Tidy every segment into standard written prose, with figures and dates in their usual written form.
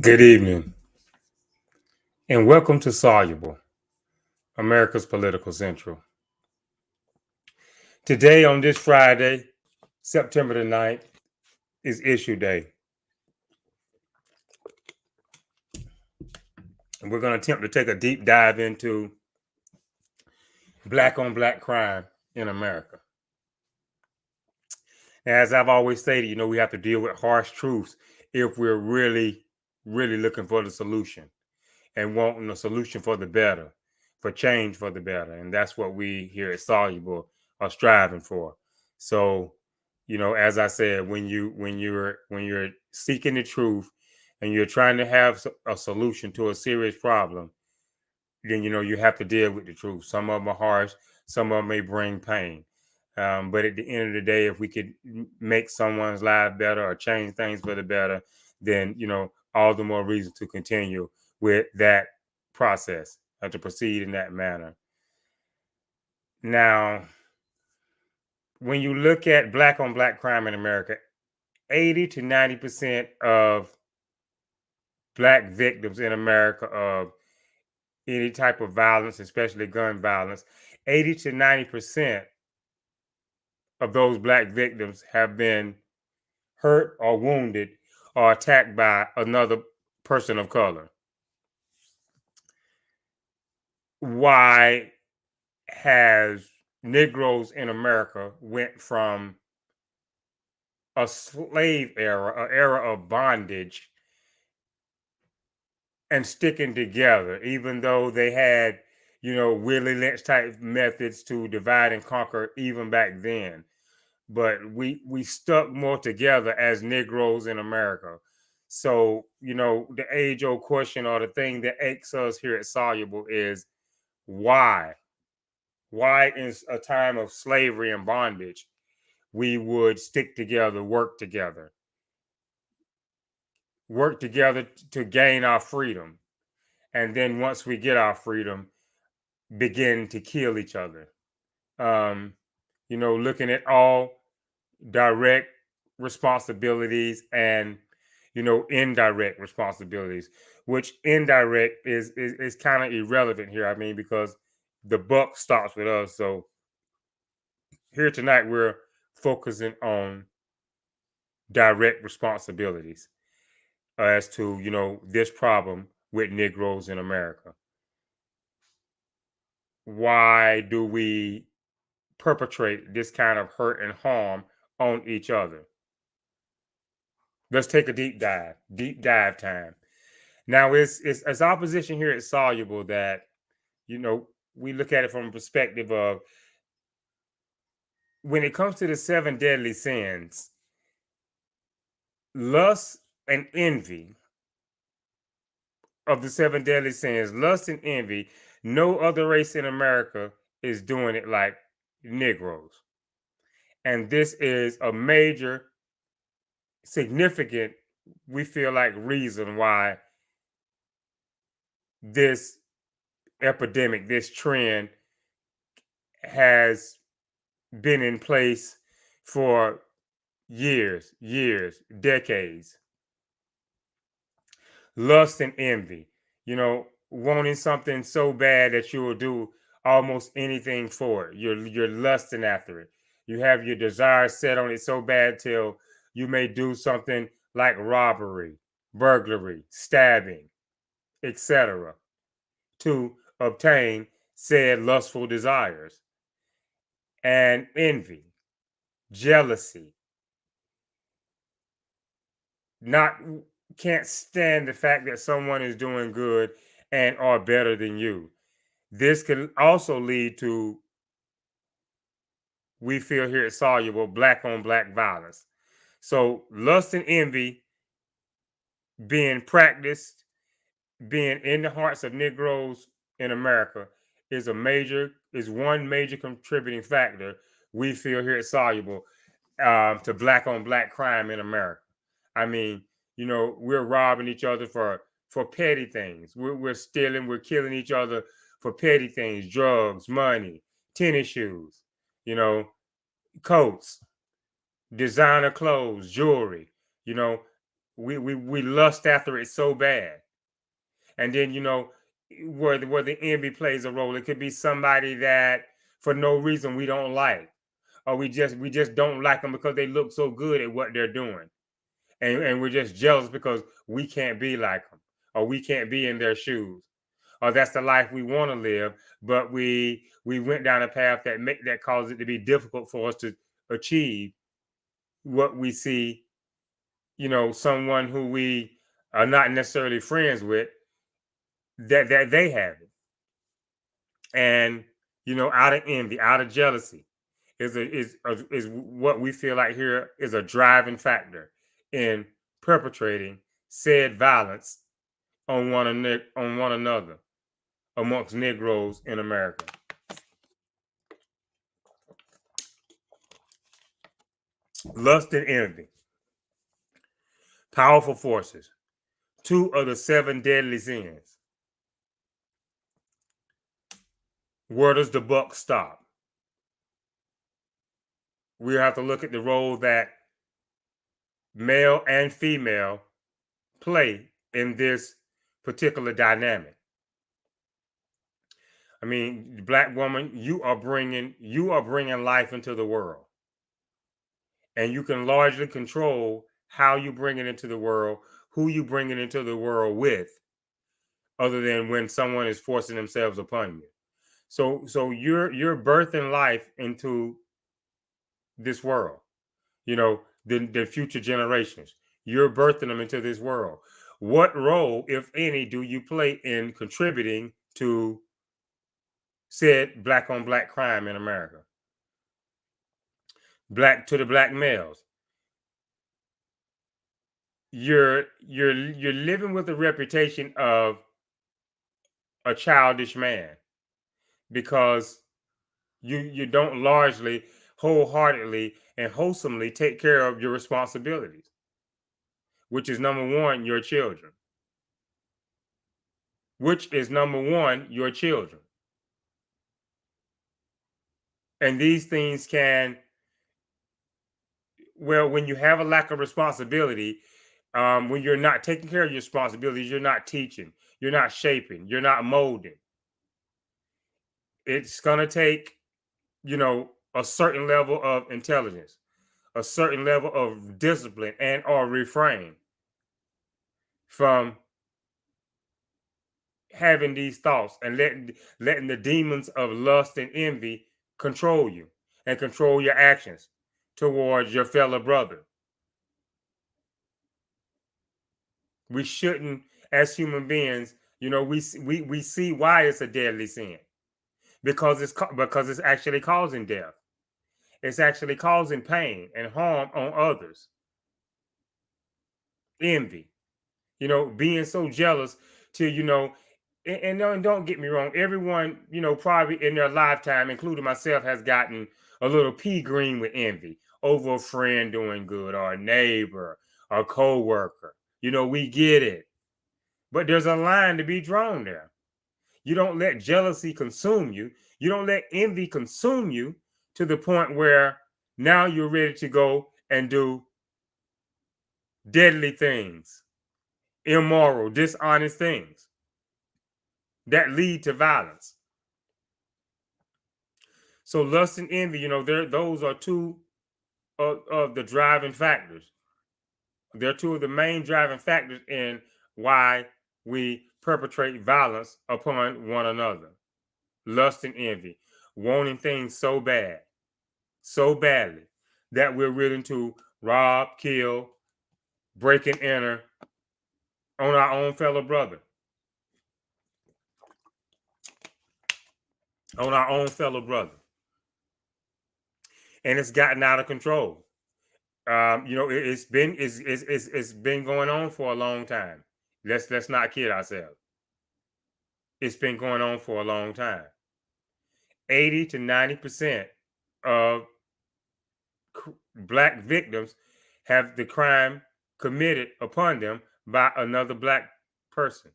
Good evening, and welcome to Soluble, America's Political Central. Today, on this Friday, September the 9th, is Issue Day. And we're going to attempt to take a deep dive into black on black crime in America. As I've always stated, we have to deal with harsh truths if we're really looking for the solution and wanting a solution for the better, for change for the better. And that's what we here at Soluble are striving for. So, as I said, when you're seeking the truth and you're trying to have a solution to a serious problem, then you have to deal with the truth. Some of them are harsh, some of them may bring pain. But at the end of the day, if we could make someone's life better or change things for the better, then all the more reason to continue with that process and to proceed in that manner. Now, when you look at black on black crime in America, 80 to 90% of black victims in America of any type of violence, especially gun violence, 80 to 90% of those black victims have been hurt or wounded or attacked by another person of color. Why has Negroes in America went from a slave era, an era of bondage, and sticking together, even though they had, Willie Lynch type methods to divide and conquer even back then. But we stuck more together as Negroes in America. So, the age-old question or the thing that aches us here at Soluble is why? Why in a time of slavery and bondage, we would stick together, work together to gain our freedom. And then once we get our freedom, begin to kill each other. Looking at all direct responsibilities and indirect responsibilities, which indirect is kind of irrelevant here. I mean, because the buck stops with us. So here tonight we're focusing on direct responsibilities as to this problem with Negroes in America. Why do we perpetrate this kind of hurt and harm on each other? Let's take a deep dive time. Now, it's opposition here at Soluble that we look at it from a perspective of when it comes to the 7 deadly sins, lust and envy of the 7 deadly sins, lust and envy, no other race in America is doing it like Negroes. And this is a major, significant, we feel like, reason why this epidemic, this trend has been in place for years, decades. Lust and envy, wanting something so bad that you will do almost anything for it. You're lusting after it. You have your desire set on it so bad till you may do something like robbery, burglary, stabbing, etc. to obtain said lustful desires. And envy, jealousy, can't stand the fact that someone is doing good and are better than you. This can also lead to, we feel here at Soluble, black on black violence. So lust and envy being practiced, being in the hearts of Negroes in America is one major contributing factor, we feel here at Soluble, to black on black crime in America. I mean, we're robbing each other for petty things. We're stealing, we're killing each other for petty things, drugs, money, tennis shoes, coats, designer clothes, jewelry. we lust after it so bad. And then, where the envy plays a role. It could be somebody that for no reason we don't like, or we just don't like them because they look so good at what they're doing, and we're just jealous because we can't be like them, or we can't be in their shoes, or that's the life we want to live, but we went down a path that caused it to be difficult for us to achieve what we see, someone who we are not necessarily friends with, that they have it. And out of envy, out of jealousy, is what we feel like here is a driving factor in perpetrating said violence on one another amongst Negroes in America. Lust and envy, powerful forces, two of the seven deadly sins. Where does the buck stop? We have to look at the role that male and female play in this particular dynamic. I mean, Black woman, you are bringing life into the world, and you can largely control how you bring it into the world, who you bring it into the world with, other than when someone is forcing themselves upon you. So you're birthing life into this world. The future generations. You're birthing them into this world. What role, if any, do you play in contributing to said black on black crime in America? To the black males, you're living with the reputation of a childish man, because you don't largely, wholeheartedly, and wholesomely take care of your responsibilities, which is number one, your children. And these things can, well, when you have a lack of responsibility, when you're not taking care of your responsibilities, you're not teaching, you're not shaping, you're not molding. It's gonna take, a certain level of intelligence, a certain level of discipline, and or refrain from having these thoughts and letting the demons of lust and envy control you and control your actions towards your fellow brother. We shouldn't, as human beings, we see why it's a deadly sin, because it's actually causing death. It's actually causing pain and harm on others. Envy, being so jealous to, and don't get me wrong, everyone, probably in their lifetime, including myself, has gotten a little pea green with envy over a friend doing good, or a neighbor, or a co-worker. We get it. But there's a line to be drawn there. You don't let jealousy consume you. You don't let envy consume you to the point where now you're ready to go and do deadly things, immoral, dishonest things that lead to violence. So lust and envy, those are two of the driving factors. They're two of the main driving factors in why we perpetrate violence upon one another. Lust and envy, wanting things so bad, so badly, that we're willing to rob, kill, break and enter on our own fellow brother. On our own fellow brother. And it's gotten out of control. It's been going on for a long time. Let's not kid ourselves. It's been going on for a long time. 80 to 90% of black victims have the crime committed upon them by another black person.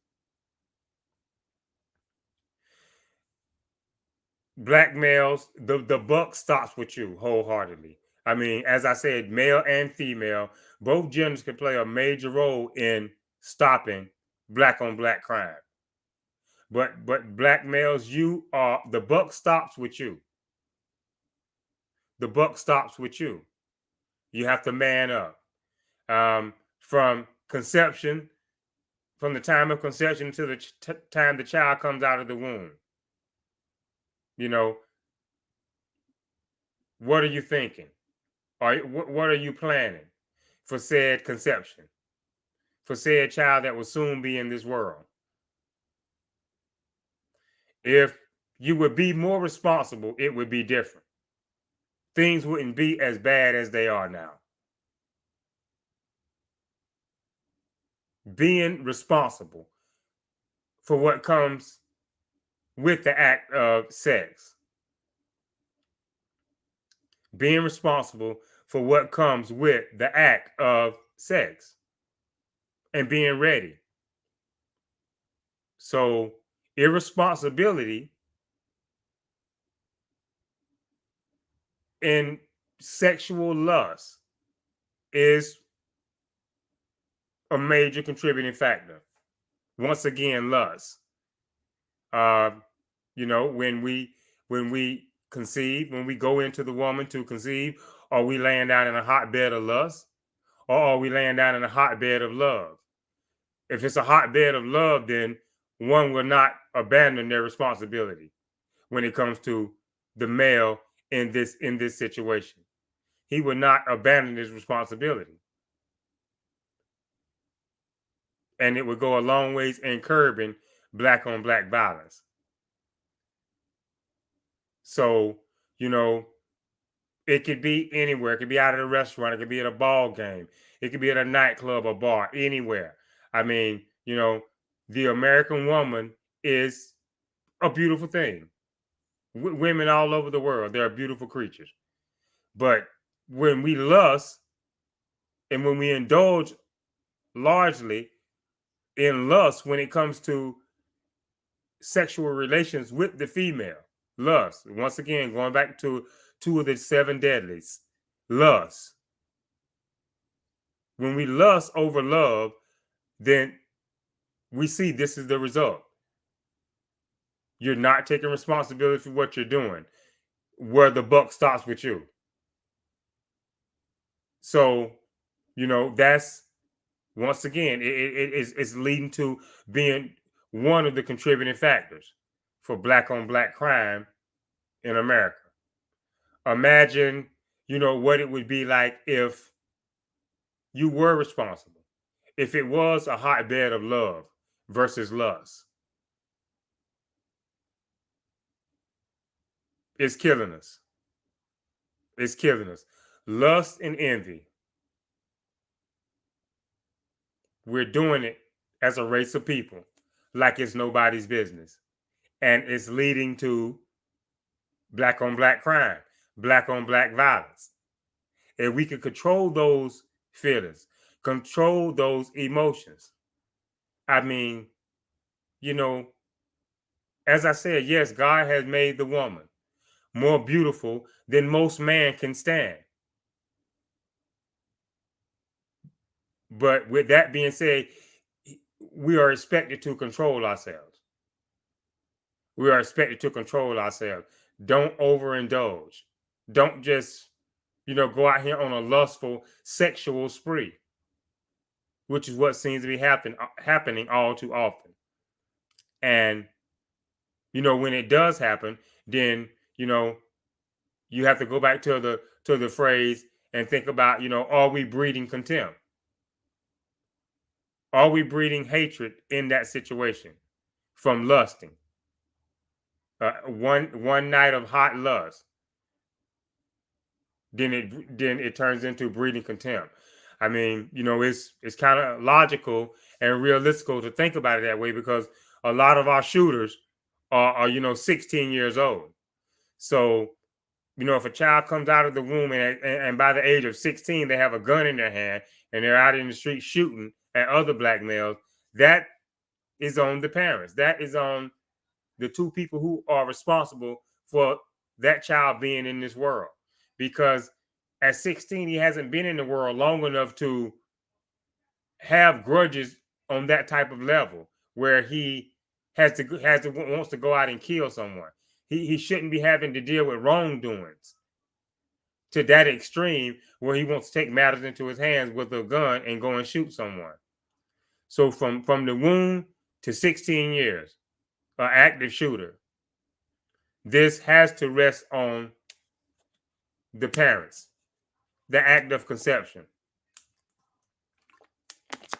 Black males, the buck stops with you wholeheartedly. I mean, as I said, male and female, both genders can play a major role in stopping black on black crime. But black males, the buck stops with you. The buck stops with you. You have to man up. From conception, from the time of conception to the time the child comes out of the womb. You know, what are you thinking? What are you planning for said conception? For said child that will soon be in this world? If you would be more responsible, it would be different. Things wouldn't be as bad as they are now. Being responsible for what comes with the act of sex. Being responsible for what comes with the act of sex. And being ready. So, irresponsibility in sexual lust is a major contributing factor. Once again, lust. When we conceive, when we go into the woman to conceive, are we laying down in a hotbed of lust, or are we laying down in a hotbed of love? If it's a hotbed of love, then one will not abandon their responsibility when it comes to the male in this situation. He will not abandon his responsibility. And it would go a long ways in curbing black on black violence. So, it could be anywhere. It could be out at a restaurant. It could be at a ball game. It could be at a nightclub, a bar, anywhere. I mean, the American woman is a beautiful thing. Women all over the world, they're beautiful creatures. But when we lust and when we indulge largely in lust when it comes to sexual relations with the female, lust, once again, going back to 2 of the 7 deadlies, lust. When we lust over love, then we see this is the result. You're not taking responsibility for what you're doing, where the buck stops with you. So, that's, once again, it's leading to being one of the contributing factors for black on black crime in America. Imagine, what it would be like if you were responsible, if it was a hotbed of love versus lust. It's killing us. It's killing us. Lust and envy. We're doing it as a race of people like it's nobody's business. And it's leading to black on black crime, black on black violence. If we could control those feelings, control those emotions. I mean, as I said, yes, God has made the woman more beautiful than most man can stand. But with that being said, we are expected to control ourselves. We are expected to control ourselves. Don't overindulge. Don't just, go out here on a lustful sexual spree, which is what seems to be happening all too often. And, when it does happen, then, you have to go back to the phrase and think about, are we breeding contempt? Are we breeding hatred in that situation from lusting? One night of hot lust, then it turns into breeding contempt. I mean, it's kind of logical and realistic to think about it that way, because a lot of our shooters are 16 years old. So, if a child comes out of the womb and by the age of 16 they have a gun in their hand and they're out in the street shooting at other black males, that is on the parents. That is on the 2 people who are responsible for that child being in this world. Because at 16, he hasn't been in the world long enough to have grudges on that type of level where he wants to go out and kill someone. He shouldn't be having to deal with wrongdoings to that extreme where he wants to take matters into his hands with a gun and go and shoot someone. So from the womb to 16 years, an active shooter. This has to rest on the parents, the act of conception.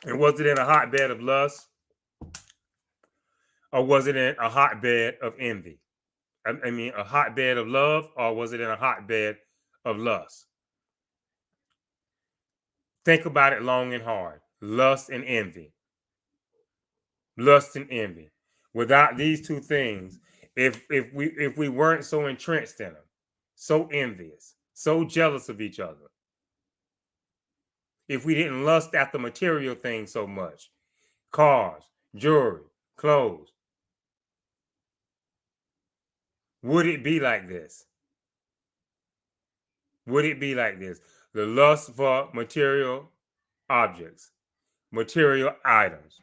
And was it in a hotbed of lust, or was it in a hotbed of envy? I mean, a hotbed of love, or was it in a hotbed of lust? Think about it long and hard. Lust and envy. Lust and envy. Without these two things, if we weren't so entrenched in them, so envious, so jealous of each other, if we didn't lust after material things so much, cars, jewelry, clothes, would it be like this? Would it be like this? The lust for material objects, material items.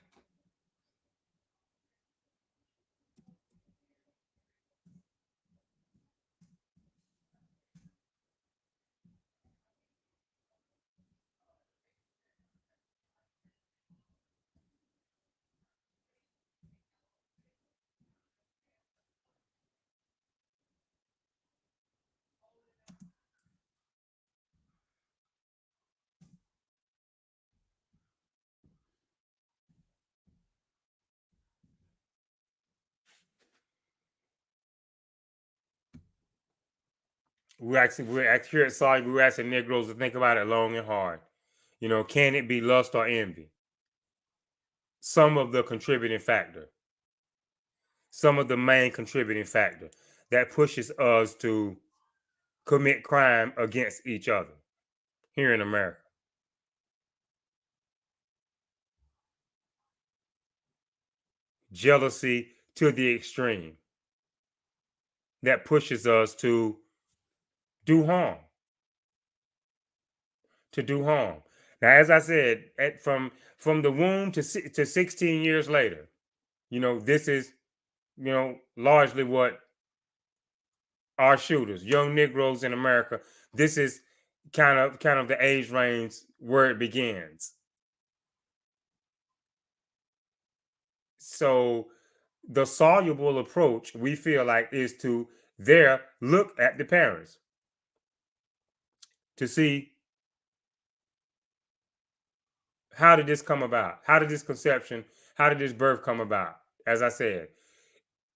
We're actually here at Soluble, we're asking Negroes to think about it long and hard. You know, can it be lust or envy? Some of the contributing factor, some of the main contributing factor that pushes us to commit crime against each other here in America. Jealousy to the extreme that pushes us to do harm. To do harm. Now, as I said, from the womb to 16 years later, you know, this is, you know, largely what our shooters, young Negroes in America, this is kind of the age range where it begins. So the soluble approach we feel like is to look at the parents to see, how did this come about? How did this conception, how did this birth come about? As I said,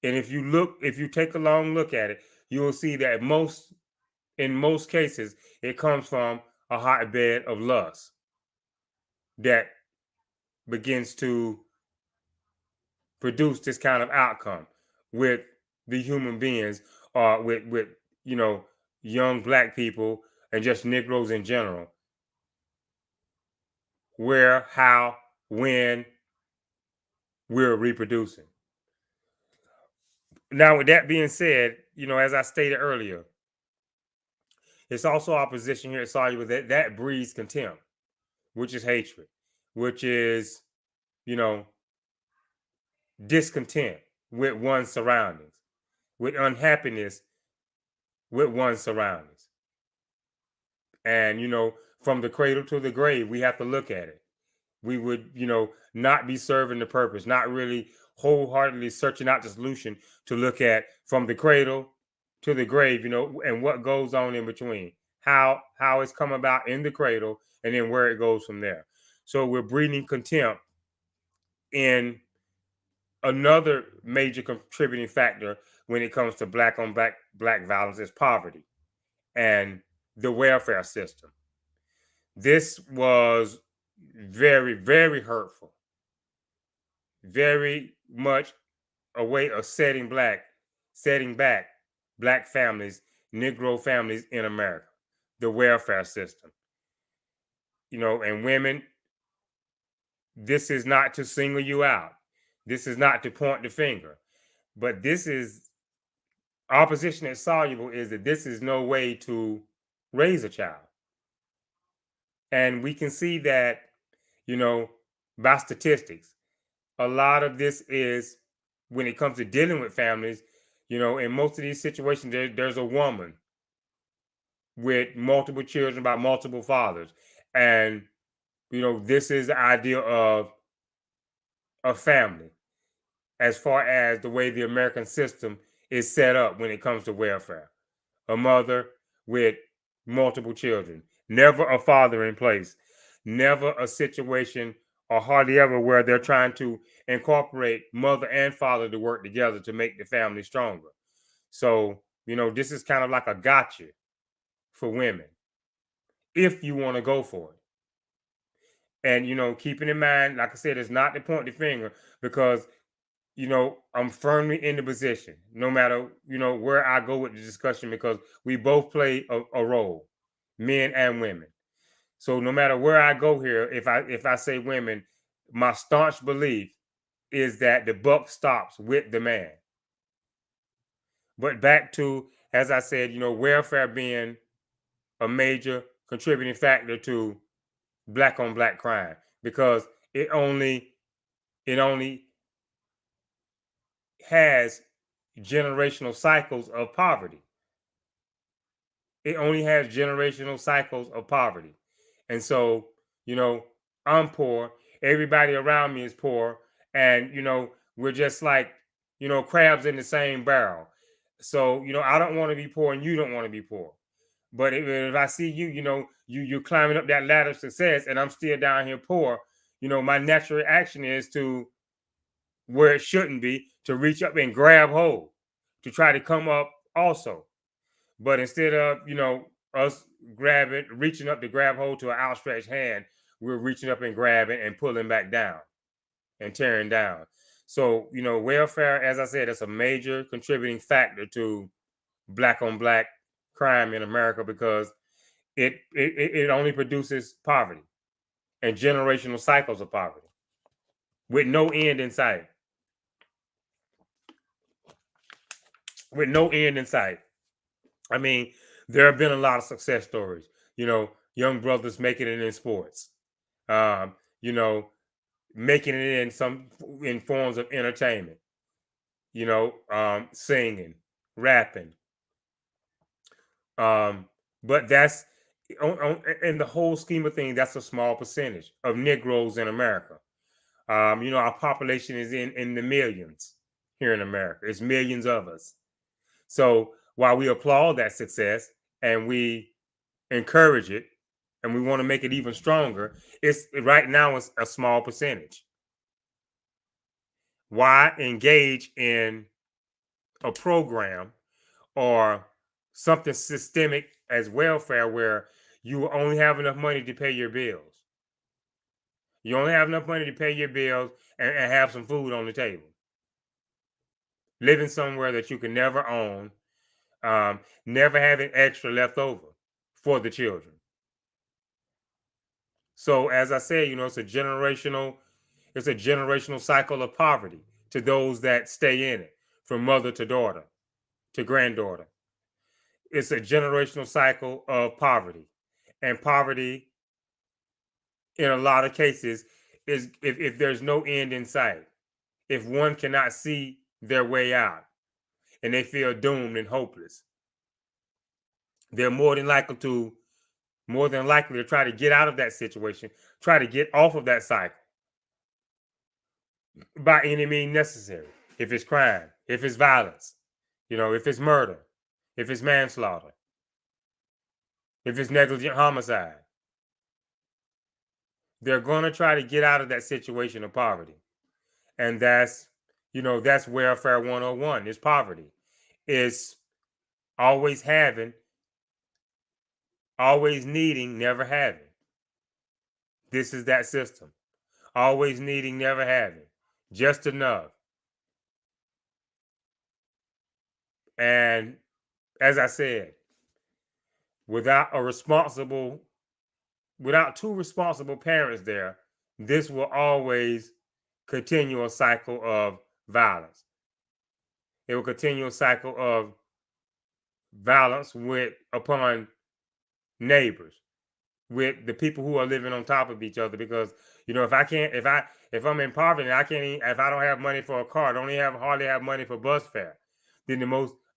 and if you take a long look at it, you will see that in most cases, it comes from a hotbed of lust that begins to produce this kind of outcome with the human beings, or with you know, young black people and just Negroes in general. Where, how, when we're reproducing. Now, with that being said, you know, as I stated earlier, it's also our position here at Soluble that breeds contempt, which is hatred, which is, you know, discontent with one's surroundings, with unhappiness with one's surroundings. And, you know, from the cradle to the grave, we have to look at it. We would, you know, not be serving the purpose, not really wholeheartedly searching out the solution to look at from the cradle to the grave, you know, and what goes on in between, how it's come about in the cradle, and then where it goes from there. So we're breeding contempt in another major contributing factor when it comes to black on black violence is poverty and the welfare system. This was very, very hurtful, very much a way of setting back black families, Negro families in America, the welfare system. You know, and women, this is not to single you out. This is not to point the finger, but this is our position at Soluble is that this is no way to raise a child. And we can see that, you know, by statistics, a lot of this is when it comes to dealing with families, you know, in most of these situations, there's a woman with multiple children by multiple fathers. And, you know, this is the idea of a family as far as the way the American system is set up when it comes to welfare. A mother with multiple children, never a father in place, never a situation or hardly ever where they're trying to incorporate mother and father to work together to make the family stronger. So, you know, this is kind of like a gotcha for women if you want to go for it. And, you know, keeping in mind, like I said, it's not to point the finger because, you know, I'm firmly in the position, no matter, you know, where I go with the discussion, because we both play a role, men and women. So no matter where I go here, if I say women, my staunch belief is that the buck stops with the man. But back to, as I said, you know, welfare being a major contributing factor to black on black crime, because it only has generational cycles of poverty. It only has generational cycles of poverty. And so, you know, I'm poor, everybody around me is poor, and, you know, we're just like, you know, crabs in the same barrel. So, you know, I don't want to be poor and you don't want to be poor. But if I see you, you know, you're climbing up that ladder of success and I'm still down here poor, you know, my natural reaction is to, where it shouldn't be, to reach up and grab hold, to try to come up also. But instead of, you know, us grabbing, reaching up to grab hold to an outstretched hand, we're reaching up and grabbing and pulling back down and tearing down. So, you know, welfare, as I said, it's a major contributing factor to black on black crime in America, because it only produces poverty and generational cycles of poverty with no end in sight. With no end in sight. I mean, there have been a lot of success stories. You know, young brothers making it in sports. You know, making it in forms of entertainment. You know, singing, rapping. But that's in the whole scheme of things, that's a small percentage of Negroes in America. You know, our population is in the millions here in America. It's millions of us. So while we applaud that success and we encourage it and we want to make it even stronger, it's right now it's a small percentage. Why engage in a program or something systemic as welfare where you only have enough money to pay your bills? You only have enough money to pay your bills and have some food on the table. Living somewhere that you can never own, never having extra left over for the children. So as I said, you know, it's a generational cycle of poverty to those that stay in it, from mother to daughter to granddaughter. It's a generational cycle of poverty. And poverty, in a lot of cases, is if there's no end in sight, if one cannot see their way out and they feel doomed and hopeless, they're more than likely to try to get out of that situation, try to get off of that cycle by any means necessary. If it's crime, if it's violence, you know, if it's murder, if it's manslaughter, if it's negligent homicide, they're going to try to get out of that situation of poverty. And that's welfare 101. It's poverty. It's always having, always needing, never having. This is that system. Always needing, never having. Just enough. And as I said, without a responsible without two responsible parents there, this will always continue a cycle of violence. It will continue a cycle of violence with upon neighbors, with the people who are living on top of each other. Because if I'm in poverty, I can't even, if I don't have money for a car, don't even hardly have money for bus fare, then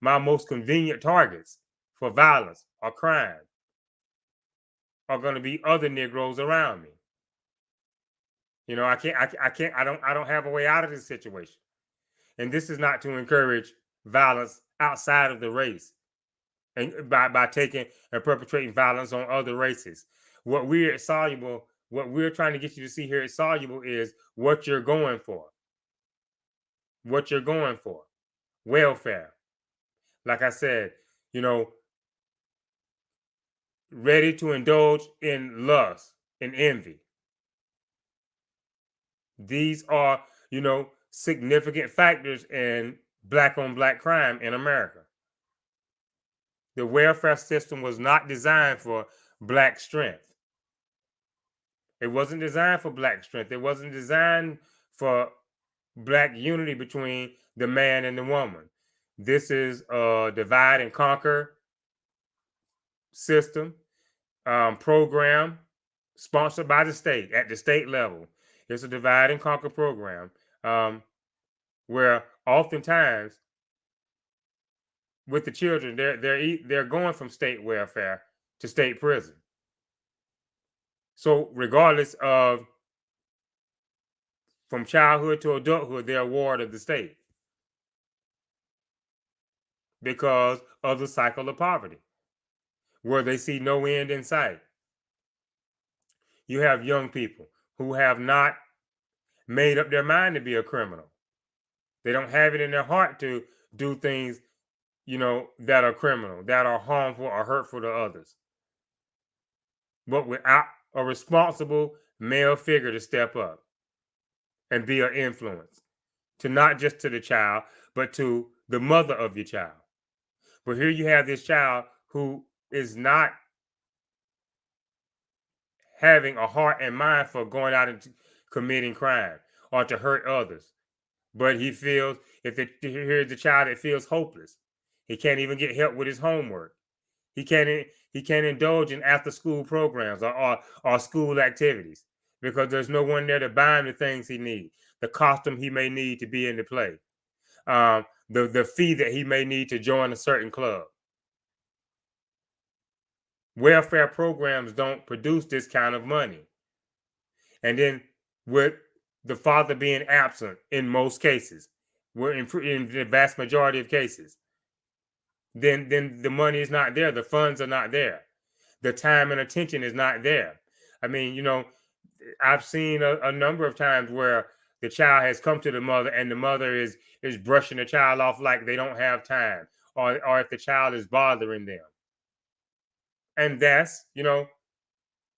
my most convenient targets for violence or crime are going to be other Negroes around me. I don't have a way out of this situation. And this is not to encourage violence outside of the race, and by taking and perpetrating violence on other races. What we're trying to get you to see here at Soluble is what you're going for. What you're going for. Welfare. Like I said, ready to indulge in lust and envy. These are, significant factors in black on black crime in America. The welfare system was not designed for black strength. It wasn't designed for black strength. It wasn't designed for black unity between the man and the woman. This is a divide and conquer system, program sponsored by the state at the state level. It's a divide and conquer program, where oftentimes with the children, they're going from state welfare to state prison. So regardless of from childhood to adulthood, they're a ward of the state because of the cycle of poverty, where they see no end in sight. You have young people who have not made up their mind to be a criminal. They don't have it in their heart to do things, that are criminal, that are harmful or hurtful to others. But without a responsible male figure to step up and be an influence to not just to the child, but to the mother of your child. But here you have this child who is not having a heart and mind for going out and committing crime or to hurt others. But he feels, here's the child that feels hopeless. He can't even get help with his homework. He can't indulge in after school programs or school activities because there's no one there to buy him the things he needs, the costume he may need to be in the play, the fee that he may need to join a certain club. Welfare programs don't produce this kind of money. And then with the father being absent in most cases, we're in the vast majority of cases, then the money is not there. The funds are not there. The time and attention is not there. I mean, I've seen a number of times where the child has come to the mother and the mother is brushing the child off like they don't have time, or if the child is bothering them. And that's,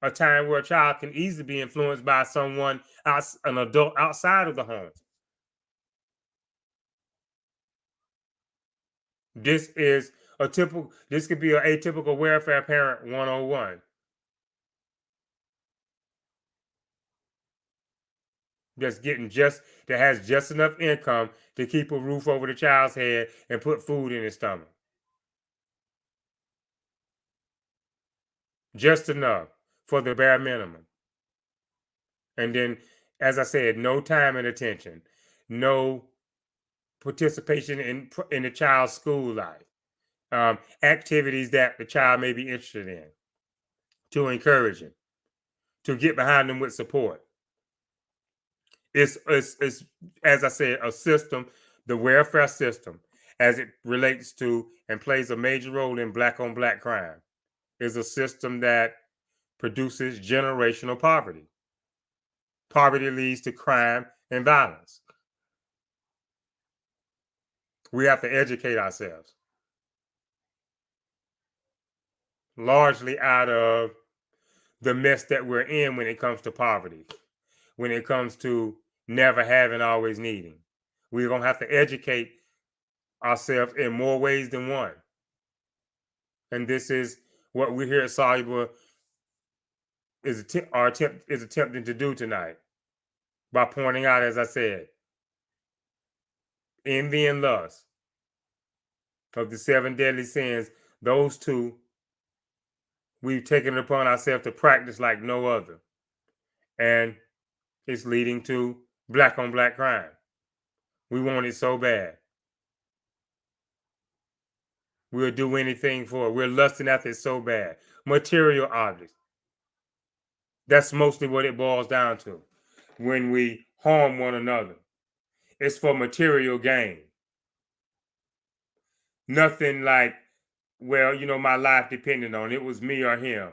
a time where a child can easily be influenced by someone else, an adult outside of the home. This could be an atypical welfare parent 101. That has just enough income to keep a roof over the child's head and put food in his stomach. Just enough for the bare minimum. And then, as I said, no time and attention, no participation in the child's school life, activities that the child may be interested in, to encourage him, to get behind them with support. It's as I said, a system, the welfare system, as it relates to and plays a major role in black on black crime, is a system that produces generational poverty. Poverty leads to crime and violence. We have to educate ourselves, largely out of the mess that we're in when it comes to poverty, when it comes to never having, always needing. We're going to have to educate ourselves in more ways than one. And this is what we here at Soluble is attempting to do tonight by pointing out, as I said, envy and lust of the 7 deadly sins. Those two we've taken it upon ourselves to practice like no other. And it's leading to black on black crime. We want it so bad. We'll do anything for it. We're lusting after it so bad. Material objects. That's mostly what it boils down to. When we harm one another, it's for material gain. Nothing like, well, my life depended on it. It was me or him.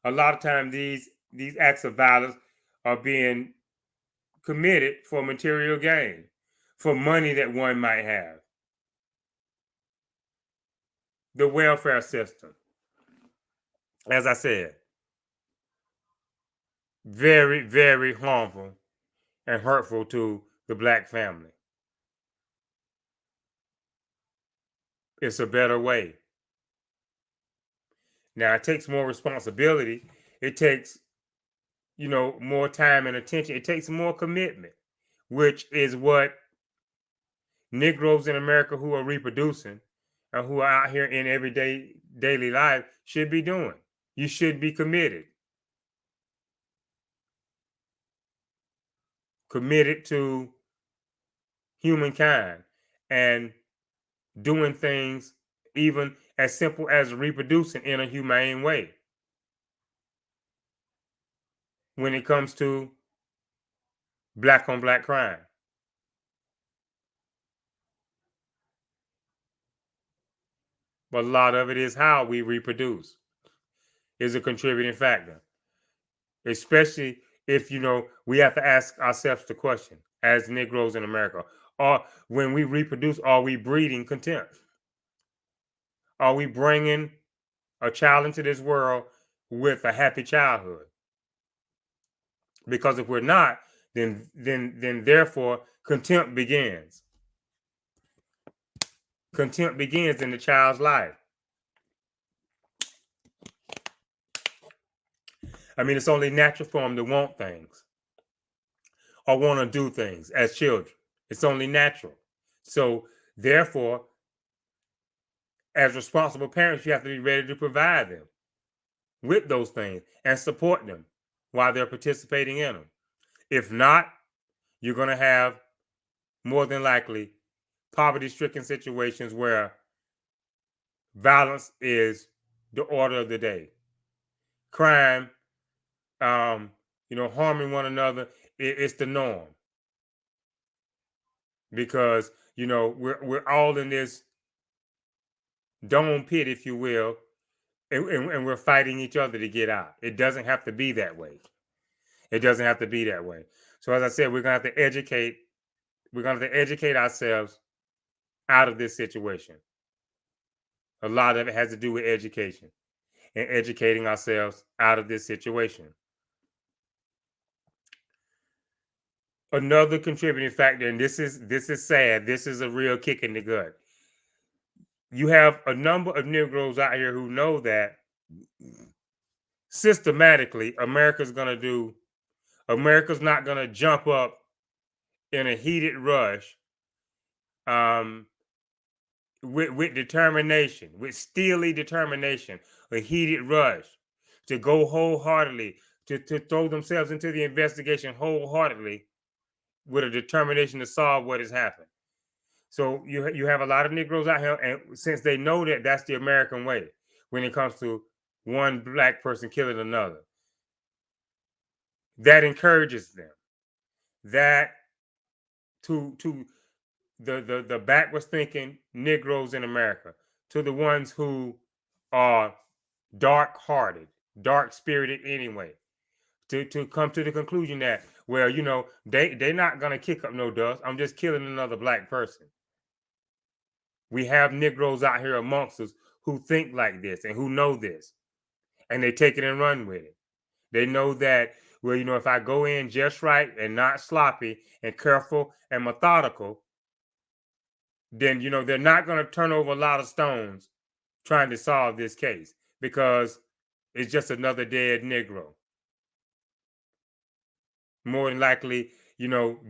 A lot of times these acts of violence are being committed for material gain, for money that one might have. The welfare system, as I said, very, very harmful and hurtful to the black family. It's a better way. Now, it takes more responsibility. It takes, more time and attention. It takes more commitment, which is what Negroes in America who are reproducing and who are out here in everyday daily life should be doing. You should be committed. Committed to humankind and doing things even as simple as reproducing in a humane way. When it comes to black on black crime, but a lot of it is how we reproduce is a contributing factor, especially if we have to ask ourselves the question as Negroes in America: or when we reproduce, are we breeding contempt? Are we bringing a child into this world with a happy childhood? Because if we're not, then therefore contempt begins. Contempt begins in the child's life. I mean, it's only natural for them to want things or want to do things as children. It's only natural. So therefore, as responsible parents, you have to be ready to provide them with those things and support them while they're participating in them. If not, you're going to have more than likely poverty-stricken situations where violence is the order of the day. Crime, harming one another, it's the norm. Because, we're all in this dome pit, if you will, and we're fighting each other to get out. It doesn't have to be that way. It doesn't have to be that way. So as I said, we're going to have to educate ourselves out of this situation. A lot of it has to do with education and educating ourselves out of this situation. Another contributing factor, and this is sad, this is a real kick in the gut. You have a number of Negroes out here who know that systematically America's not going to jump up in a heated rush with determination, with steely determination, a heated rush to go wholeheartedly, to throw themselves into the investigation wholeheartedly with a determination to solve what has happened. So you have a lot of Negroes out here, and since they know that that's the American way when it comes to one black person killing another, that encourages them. That to the backwards thinking Negroes in America, to the ones who are dark-hearted, dark-spirited anyway, to come to the conclusion that, well, they're not gonna kick up no dust. I'm just killing another black person. We have Negroes out here amongst us who think like this and who know this, and they take it and run with it. They know that, well, if I go in just right and not sloppy and careful and methodical, then they're not going to turn over a lot of stones trying to solve this case, because it's just another dead Negro, more than likely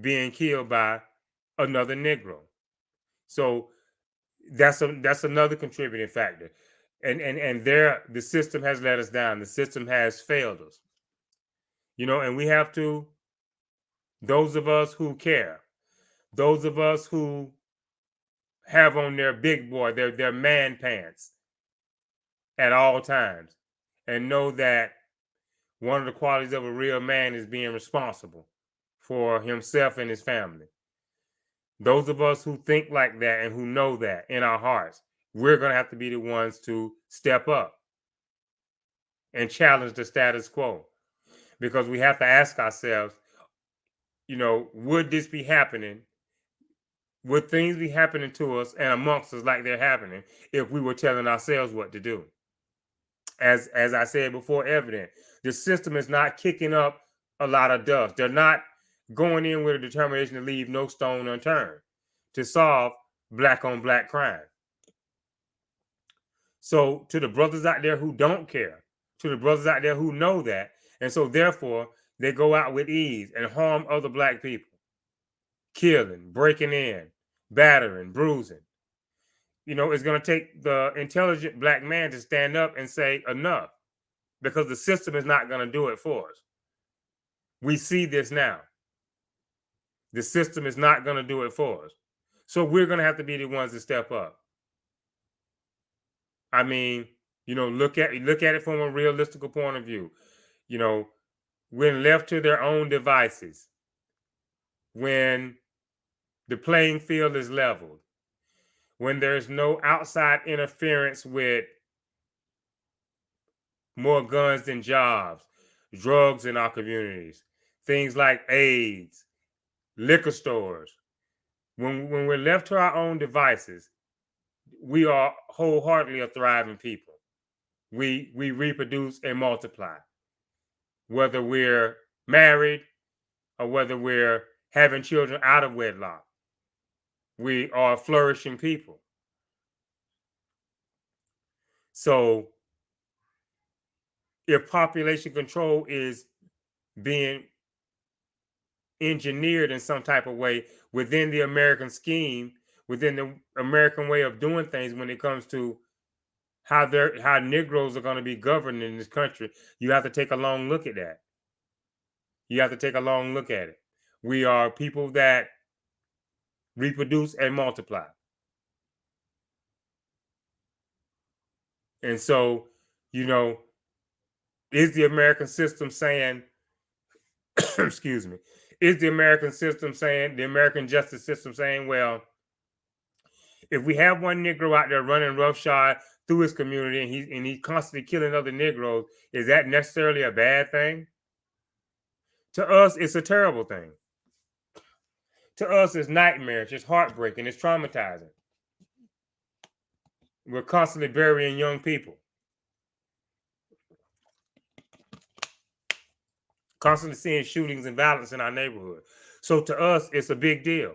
being killed by another Negro. So that's another contributing factor. And the system has let us down. The system has failed us. And we have to, those of us who care, those of us who have on their big boy, their man pants at all times, and know that one of the qualities of a real man is being responsible for himself and his family. Those of us who think like that and who know that in our hearts, we're going to have to be the ones to step up and challenge the status quo, because we have to ask ourselves, would this be happening? Would things be happening to us and amongst us like they're happening if we were telling ourselves what to do? As I said before, evident, the system is not kicking up a lot of dust. They're not going in with a determination to leave no stone unturned to solve black on black crime. So to the brothers out there who don't care, to the brothers out there who know that, and so therefore they go out with ease and harm other black people, killing, breaking in, battering, bruising. It's going to take the intelligent black man to stand up and say enough, because the system is not going to do it for us. We see this now. The system is not going to do it for us. So we're going to have to be the ones to step up. I mean, look at it from a realistic point of view. When left to their own devices, when the playing field is leveled, when there's no outside interference with more guns than jobs, drugs in our communities, things like AIDS, liquor stores. When we're left to our own devices, we are wholeheartedly a thriving people. We reproduce and multiply, whether we're married or whether we're having children out of wedlock. We are flourishing people. So if population control is being engineered in some type of way within the American scheme, within the American way of doing things, when it comes to how Negroes are going to be governed in this country, you have to take a long look at that. You have to take a long look at it. We are people that reproduce and multiply. And so, is the American system saying, excuse me, is the American system saying, the American justice system saying, well, if we have one Negro out there running roughshod through his community and he's constantly killing other Negroes, is that necessarily a bad thing? To us, it's a terrible thing. To us, it's nightmarish, it's heartbreaking, it's traumatizing. We're constantly burying young people, constantly seeing shootings and violence in our neighborhood. So to us, it's a big deal.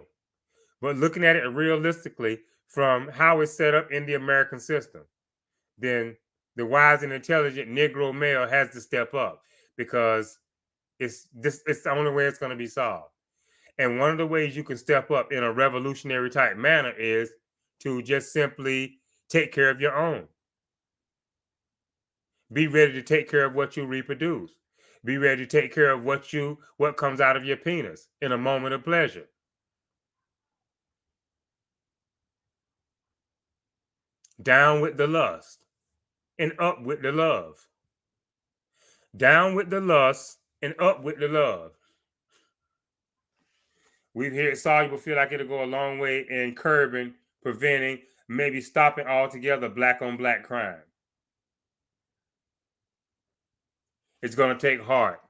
But looking at it realistically from how it's set up in the American system, then the wise and intelligent Negro male has to step up, because it's the only way it's going to be solved. And one of the ways you can step up in a revolutionary type manner is to just simply take care of your own. Be ready to take care of what you reproduce. Be ready to take care of what comes out of your penis in a moment of pleasure. Down with the lust and up with the love. Down with the lust and up with the love. We've heard Soluble feel like it'll go a long way in curbing, preventing, maybe stopping altogether black on black crime. It's going to take heart.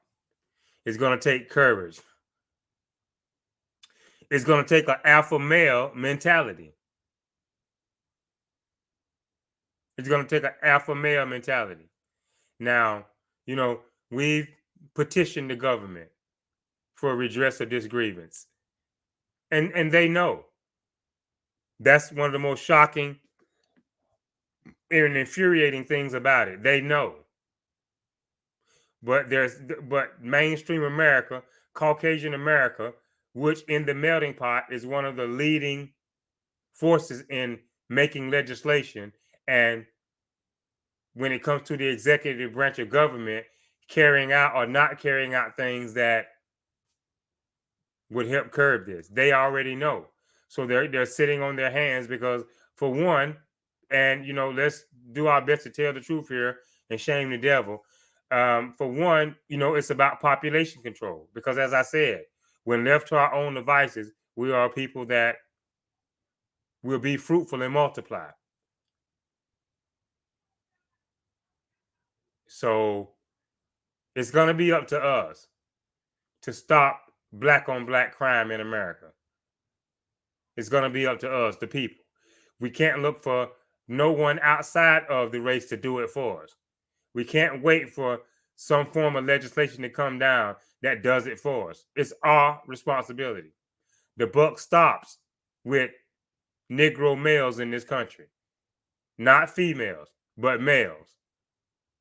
It's going to take courage. It's going to take an alpha male mentality. It's going to take an alpha male mentality. Now, we've petitioned the government for redress of this grievance. And they know. That's one of the most shocking and infuriating things about it. They know. But mainstream America, Caucasian America, which in the melting pot is one of the leading forces in making legislation and when it comes to the executive branch of government carrying out or not carrying out things that would help curb this. They already know. So they're sitting on their hands because for one, and let's do our best to tell the truth here and shame the devil. For one, it's about population control because as I said, when left to our own devices, we are people that will be fruitful and multiply. So it's going to be up to us to stop black on black crime in America. It's going to be up to us, the people. We can't look for no one outside of the race to do it for us. We can't wait for some form of legislation to come down that does it for us. It's our responsibility. The buck stops with Negro males in this country, not females, but males.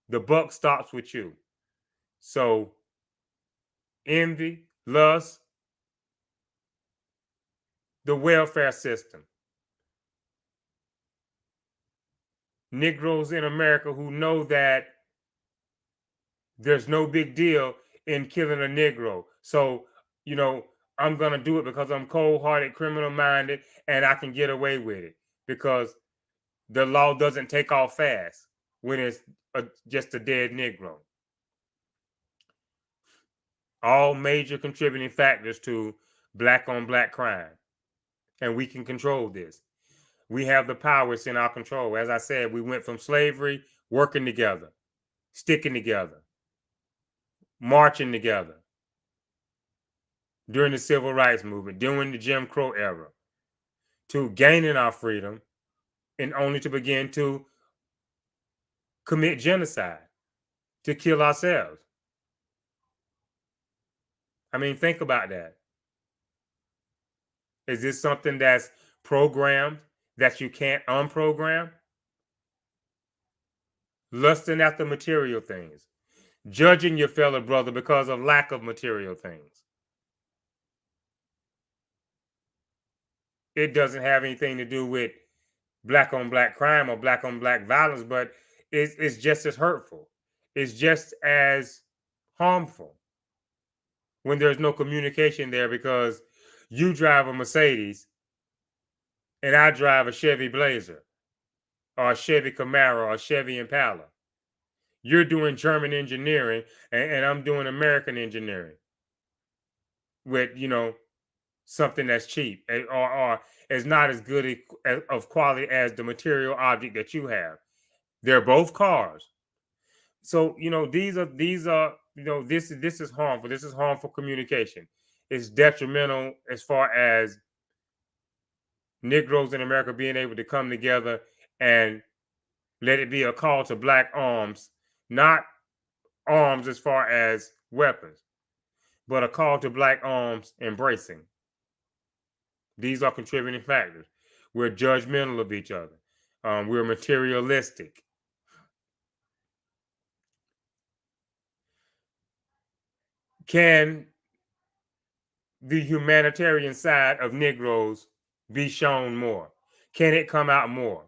The buck stops with you. So envy, lust, the welfare system. Negroes in America who know that there's no big deal in killing a Negro. So, I'm going to do it because I'm cold-hearted, criminal-minded, and I can get away with it because the law doesn't take off fast when it's just a dead Negro. All major contributing factors to black on black crime. And we can control this. We have the power, it's in our control. As I said, we went from slavery, working together, sticking together, marching together during the civil rights movement, during the Jim Crow era, to gaining our freedom and only to begin to commit genocide, to kill ourselves. I mean, think about that. Is this something that's programmed that you can't unprogram? Lusting after material things, judging your fellow brother because of lack of material things. It doesn't have anything to do with black on black crime or black on black violence, but it's just as hurtful. It's just as harmful when there's no communication there because you drive a Mercedes and I drive a Chevy Blazer or a Chevy Camaro or a Chevy Impala. You're doing German engineering and I'm doing American engineering with, something that's cheap or is not as good of quality as the material object that you have. They're both cars. So, these are this is harmful. This is harmful communication. It's detrimental as far as Negroes in America being able to come together and let it be a call to black arms, not arms as far as weapons, but a call to black arms embracing. These are contributing factors. We're judgmental of each other. We're materialistic. Can the humanitarian side of Negroes be shown more? Can it come out more?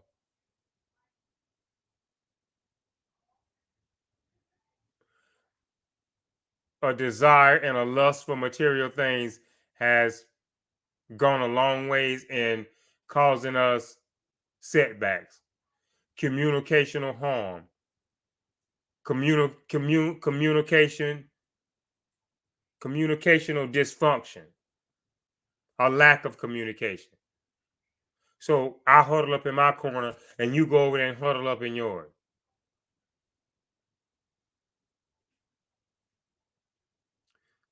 A desire and a lust for material things has gone a long ways in causing us setbacks, communicational harm, communicational dysfunction, a lack of communication. So I huddle up in my corner and you go over there and huddle up in yours.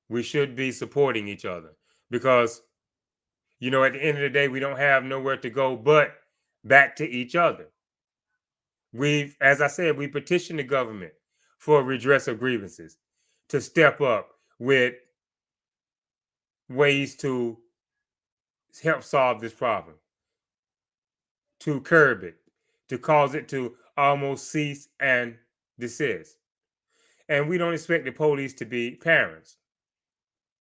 We should be supporting each other because, at the end of the day, we don't have nowhere to go but back to each other. As I said, we petitioned the government for redress of grievances to step up with ways to help solve this problem, to curb it, to cause it to almost cease and desist. And we don't expect the police to be parents.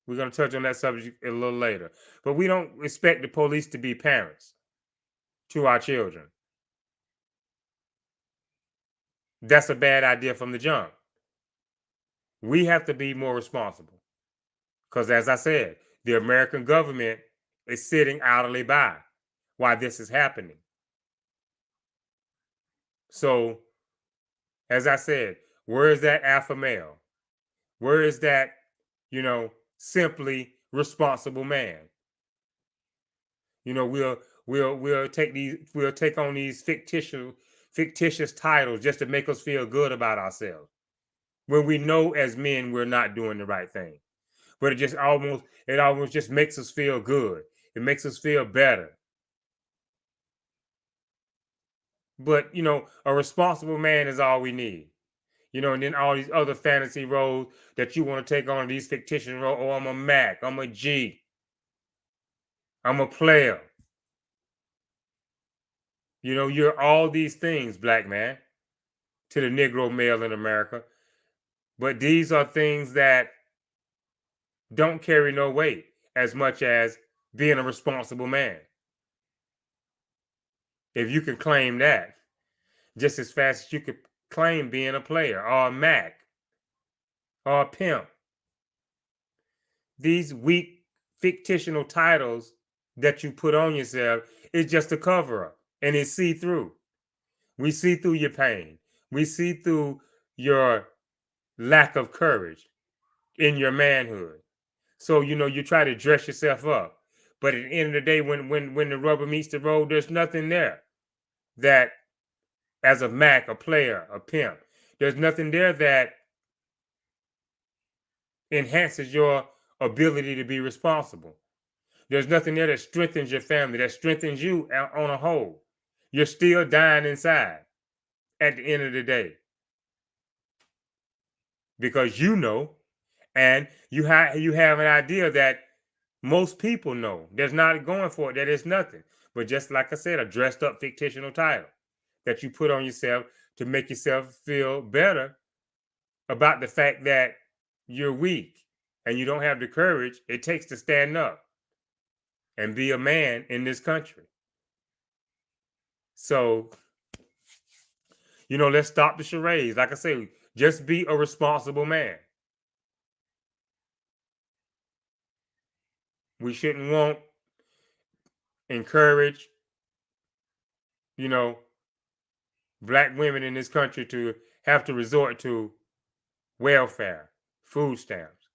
We're going to touch on that subject a little later. But we don't expect the police to be parents to our children. That's a bad idea from the jump. We have to be more responsible because, as I said, the American government is sitting idly by while this is happening. So, as I said, where is that alpha male? Where is that, simply responsible man? We'll take on these fictitious titles just to make us feel good about ourselves when we know as men we're not doing the right thing. But it almost just makes us feel good. It makes us feel better. But a responsible man is all we need. And then all these other fantasy roles that you want to take on, these fictitious roles. Oh, I'm a Mac, I'm a G, I'm a player. You're all these things, black man, to the Negro male in America. But these are things that don't carry no weight as much as being a responsible man. If you can claim that just as fast as you could claim being a player or a Mac or a pimp. These weak fictional titles that you put on yourself is just a cover up, and it's see through. We see through your pain. We see through your lack of courage in your manhood. So you try to dress yourself up, but at the end of the day, when the rubber meets the road, there's nothing there that, as a Mac, a player, a pimp, there's nothing there that enhances your ability to be responsible. There's nothing there that strengthens your family, that strengthens you on a whole. You're still dying inside at the end of the day because and you have an idea that most people know. There's not going for it. That is nothing. But just like I said, a dressed up fictional title that you put on yourself to make yourself feel better about the fact that you're weak and you don't have the courage it takes to stand up and be a man in this country. So, let's stop the charades. Like I say, just be a responsible man. We shouldn't encourage, you know, black women in this country to have to resort to welfare, food stamps.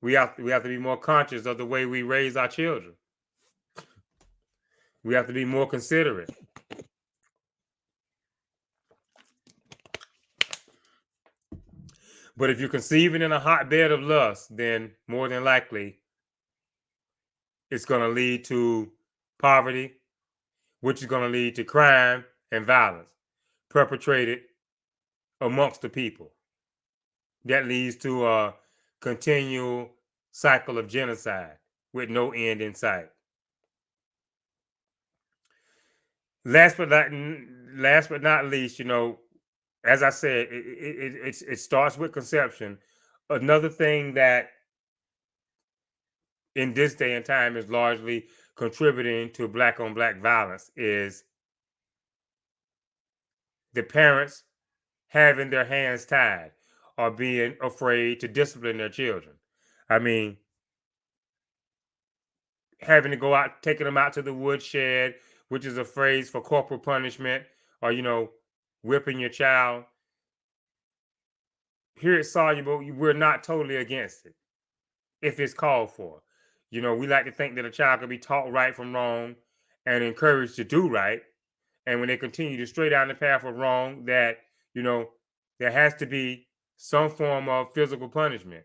We have to be more conscious of the way we raise our children. We have to be more considerate. But if you're conceiving in a hotbed of lust, then more than likely it's going to lead to poverty, which is going to lead to crime and violence perpetrated amongst the people. That leads to a continual cycle of genocide with no end in sight. Last but not least, as I said, it starts with conception. Another thing that in this day and time is largely contributing to black on black violence is the parents having their hands tied or being afraid to discipline their children. I mean, having to go out, taking them out to the woodshed, which is a phrase for corporal punishment, or whipping your child. Here at Soluble, we're not totally against it if it's called for. We like to think that a child can be taught right from wrong and encouraged to do right. And when they continue to stray down the path of wrong, that, there has to be some form of physical punishment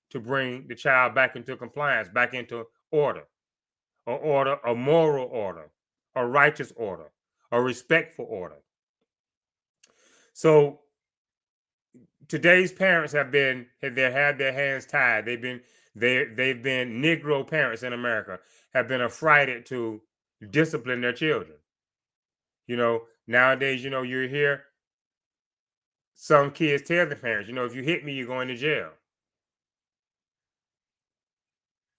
to bring the child back into compliance, back into order, a moral order, a righteous order, a respectful order. So today's parents have had their hands tied. They've been Negro parents in America have been affrighted to discipline their children. Nowadays, you hear some kids tell the parents, if you hit me, you're going to jail.